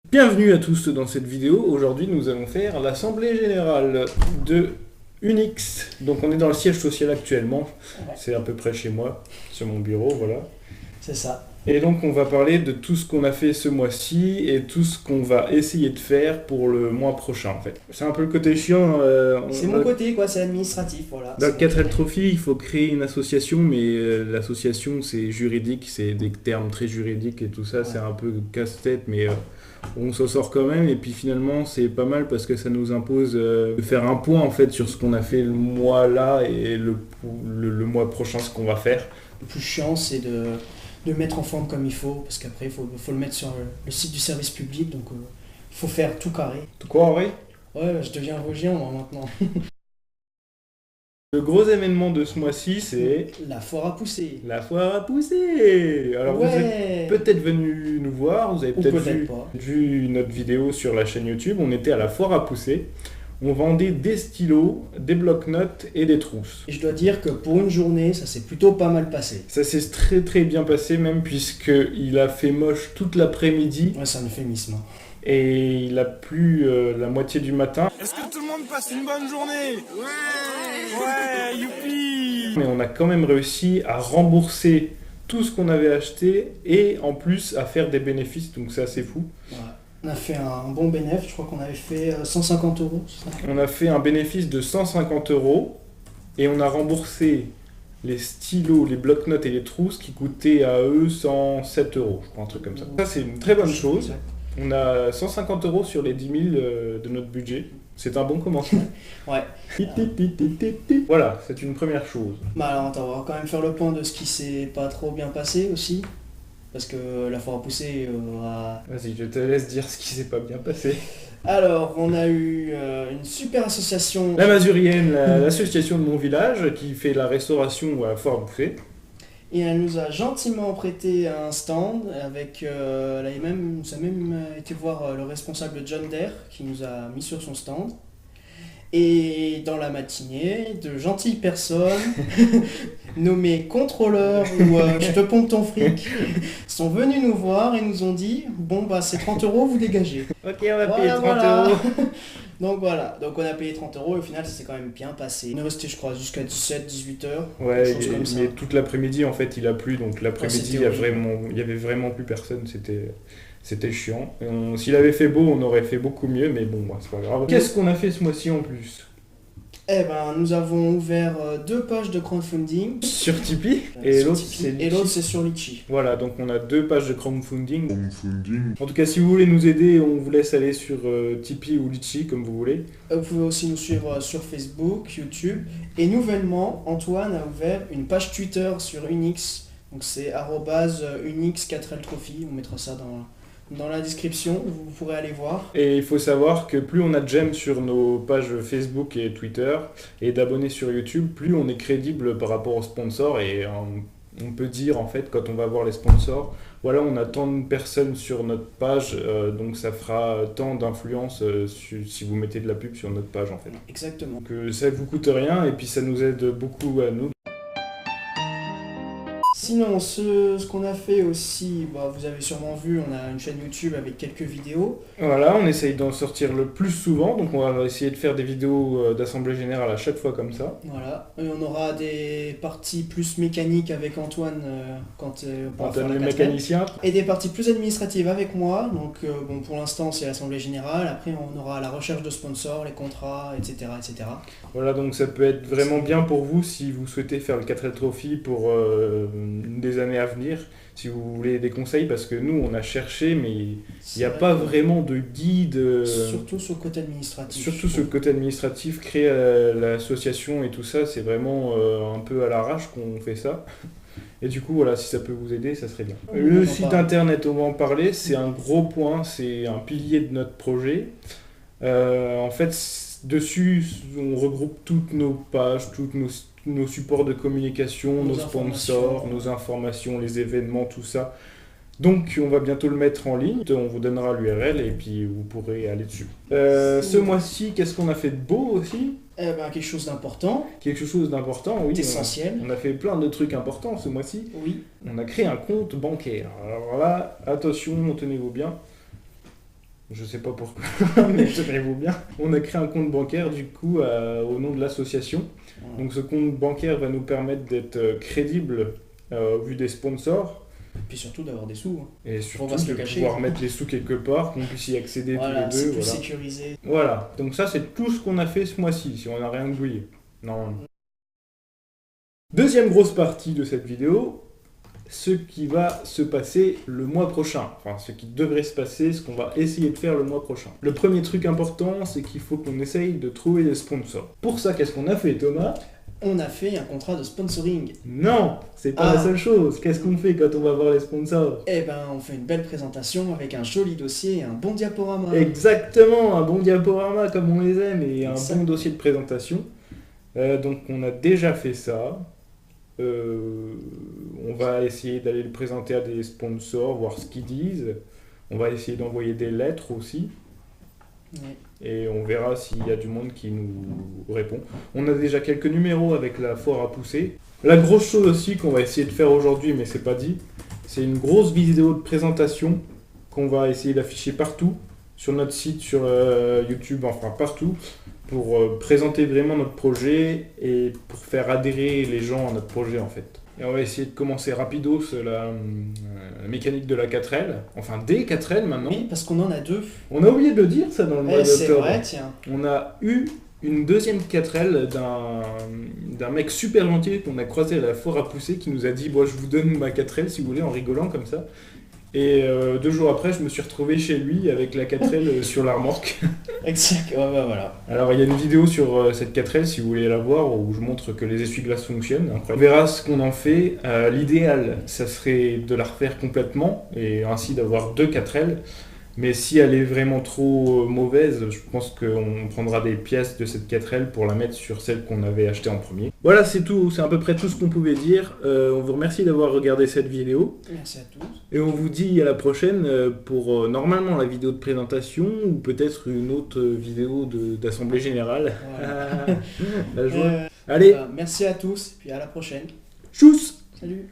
Bienvenue à tous dans cette vidéo. Aujourd'hui, nous allons faire l'assemblée générale de Unix. Donc, on est dans le siège social actuellement. Ouais. C'est à peu près chez moi, sur mon bureau, voilà. C'est ça. Et donc, on va parler de tout ce qu'on a fait ce mois-ci et tout ce qu'on va essayer de faire pour le mois prochain, en fait. C'est un peu le côté chiant. C'est mon côté, quoi, c'est administratif, voilà. Dans le 4L Trophy, il faut créer une association, mais l'association, c'est juridique, c'est des termes très juridiques et tout ça, c'est un peu casse-tête, mais on s'en sort quand même. Et puis finalement, c'est pas mal parce que ça nous impose de faire un point en fait sur ce qu'on a fait le mois là et le mois prochain, ce qu'on va faire. Le plus chiant, c'est de mettre en forme comme il faut, parce qu'après, il faut le mettre sur le site du service public, donc il faut faire tout carré. Tout quoi, Henri? Ouais, je deviens Vosgien, moi, maintenant. Le gros événement de ce mois-ci, c'est La foire à pousser. la foire à pousser. Alors vous êtes Ouais. peut-être venu nous voir, vous avez Ou peut-être peut-être pas. vu notre vidéo sur la chaîne YouTube. On était à la foire à pousser. On vendait des stylos, des blocs-notes et des trousses. Et je dois dire que pour une journée, ça s'est plutôt pas mal passé. Ça s'est très très bien passé même puisqu'il a fait moche toute l'après-midi Ouais, c'est un euphémisme. et il a plu la moitié du matin. Est-ce que tout le monde passe une bonne journée? Ouais! Ouais, youpi! Mais on a quand même réussi à rembourser tout ce qu'on avait acheté et en plus à faire des bénéfices, donc c'est assez fou. Ouais. On a fait un bon bénéfice, je crois qu'on avait fait 150 euros. C'est ça. On a fait un bénéfice de 150 € et on a remboursé les stylos, les blocs-notes et les trousses qui coûtaient à eux 107 €, je crois, un truc comme ça. Ça, c'est une très bonne chose. On a 150 € sur les 10 000 de notre budget. C'est un bon commencement. Ouais. Voilà, c'est une première chose. Bah alors attends, on va quand même faire le point de ce qui s'est pas trop bien passé aussi. Parce que la foire à pousser Vas-y, je te laisse dire ce qui s'est pas bien passé. Alors, on a eu une super association. La Masurienne, l'association de mon village qui fait la restauration à la foire à bouffer. Et elle nous a gentiment prêté un stand avec. Ça a même été voir le responsable John Deere qui nous a mis sur son stand. Et dans la matinée, de gentilles personnes nommées contrôleurs ou je te pompe ton fric sont venus nous voir et nous ont dit bon bah c'est 30 €, vous dégagez. Ok, on va Voilà, payer 30 voilà. €. Donc voilà, donc on a payé 30 € et au final ça s'est quand même bien passé. On est resté je crois jusqu'à 17-18 heures. Ouais, quelque chose comme ça. mais toute l'après-midi en fait il a plu, donc l'après-midi c'était il y avait vraiment plus personne, c'était chiant. S'il avait fait beau, on aurait fait beaucoup mieux, mais bon, c'est pas grave. Qu'est-ce qu'on a fait ce mois-ci en plus? Eh ben nous avons ouvert 2 pages de crowdfunding. Sur Tipeee, Sur et l'autre Tipeee, c'est et Litchi. l'autre c'est sur Litchi. Voilà, donc on a 2 pages de crowdfunding. En tout cas, si vous voulez nous aider, on vous laisse aller sur Tipeee ou Litchi, comme vous voulez. Vous pouvez aussi nous suivre sur Facebook, YouTube. Et nouvellement, Antoine a ouvert une page Twitter sur Unix. Donc c'est @unix4l trophy. On mettra ça dans la description, vous pourrez aller voir. Et il faut savoir que plus on a de j'aime sur nos pages Facebook et Twitter et d'abonnés sur YouTube, plus on est crédible par rapport aux sponsors et on peut dire en fait quand on va voir les sponsors, voilà on a tant de personnes sur notre page, donc ça fera tant d'influence si vous mettez de la pub sur notre page en fait. Exactement. Donc ça ne vous coûte rien et puis ça nous aide beaucoup à nous. Sinon, ce qu'on a fait aussi, bah, vous avez sûrement vu, on a une chaîne YouTube avec quelques vidéos. Voilà, on essaye d'en sortir le plus souvent, donc on va essayer de faire des vidéos d'assemblée générale à chaque fois comme ça. Voilà. Et on aura des parties plus mécaniques avec Antoine quand on pourra faire Antoine la le quatrième. mécanicien. Et des parties plus administratives avec moi. Donc bon, pour l'instant c'est l'assemblée générale. Après on aura la recherche de sponsors, les contrats, etc., etc. Voilà, donc ça peut être vraiment bien pour vous si vous souhaitez faire le 4L Trophy pour des années à venir, si vous voulez des conseils, parce que nous on a cherché, mais il n'y a pas vraiment de guide. Surtout sur le côté administratif. Surtout sur le côté administratif, créer l'association et tout ça, c'est vraiment un peu à l'arrache qu'on fait ça. Et du coup, voilà, si ça peut vous aider, ça serait bien. Le site internet, on va en parler, c'est un gros point, c'est un pilier de notre projet. En fait, dessus, on regroupe toutes nos pages, tous nos supports de communication, nos sponsors, nos informations, les événements, tout ça. Donc, on va bientôt le mettre en ligne. On vous donnera l'URL et puis vous pourrez aller dessus. Ce mois-ci, qu'est-ce qu'on a fait de beau aussi? Eh ben, quelque chose d'important, Quelque chose d'important, oui. d'essentiel. On a fait plein de trucs importants ce mois-ci. Oui. On a créé un compte bancaire. Alors là, attention, tenez-vous bien. Je sais pas pourquoi, mais tenez-vous bien. On a créé un compte bancaire du coup au nom de l'association. Donc ce compte bancaire va nous permettre d'être crédible au vu des sponsors. Et puis surtout d'avoir des sous. Hein. Et On va surtout se de le cacher. pouvoir mettre les sous quelque part, qu'on puisse y accéder Voilà, tous les c'est deux. plus Voilà. sécurisé. Voilà, donc ça c'est tout ce qu'on a fait ce mois-ci, si on n'a rien douillé. Normalement. Deuxième grosse partie de cette vidéo, ce qui va se passer le mois prochain. Enfin, ce qui devrait se passer, ce qu'on va essayer de faire le mois prochain. Le premier truc important, c'est qu'il faut qu'on essaye de trouver des sponsors. Pour ça, qu'est-ce qu'on a fait, Thomas ? On a fait un contrat de sponsoring. Non, c'est pas la seule chose. Qu'est-ce qu'on fait quand on va voir les sponsors ? Eh ben, on fait une belle présentation avec un joli dossier et un bon diaporama. Exactement, un bon diaporama comme on les aime et un Ça. bon dossier de présentation. Donc on a déjà fait ça. On va essayer d'aller le présenter à des sponsors, voir ce qu'ils disent. On va essayer d'envoyer des lettres aussi. Ouais. Et on verra s'il y a du monde qui nous répond. On a déjà quelques numéros avec la foire à pousser. La grosse chose aussi qu'on va essayer de faire aujourd'hui, mais c'est pas dit, c'est une grosse vidéo de présentation qu'on va essayer d'afficher partout, sur notre site, sur YouTube, enfin partout, pour présenter vraiment notre projet et pour faire adhérer les gens à notre projet en fait. Et on va essayer de commencer rapidos la mécanique de la 4L, enfin des 4L maintenant. Oui, parce qu'on en a deux. On a oublié de le dire ça dans le mois C'est d'octobre. vrai, tiens. On a eu une deuxième 4L d'un mec super gentil qu'on a croisé à la foire à pousser qui nous a dit bon, je vous donne ma 4L si vous voulez en rigolant comme ça. Et 2 jours après, je me suis retrouvé chez lui avec la 4L sur la remorque. Exact, ouais, bah voilà. Alors il y a une vidéo sur cette 4L si vous voulez la voir où je montre que les essuie-glaces fonctionnent. On verra ce qu'on en fait. L'idéal, ça serait de la refaire complètement et ainsi d'avoir 2 4L. Mais si elle est vraiment trop mauvaise, je pense qu'on prendra des pièces de cette 4L pour la mettre sur celle qu'on avait achetée en premier. Voilà, c'est tout. C'est à peu près tout ce qu'on pouvait dire. On vous remercie d'avoir regardé cette vidéo. Merci à tous. Et on vous dit à la prochaine pour normalement la vidéo de présentation ou peut-être une autre vidéo d'assemblée générale. Voilà. La joie. Allez, Merci à tous, et puis à la prochaine. tchuss! Salut.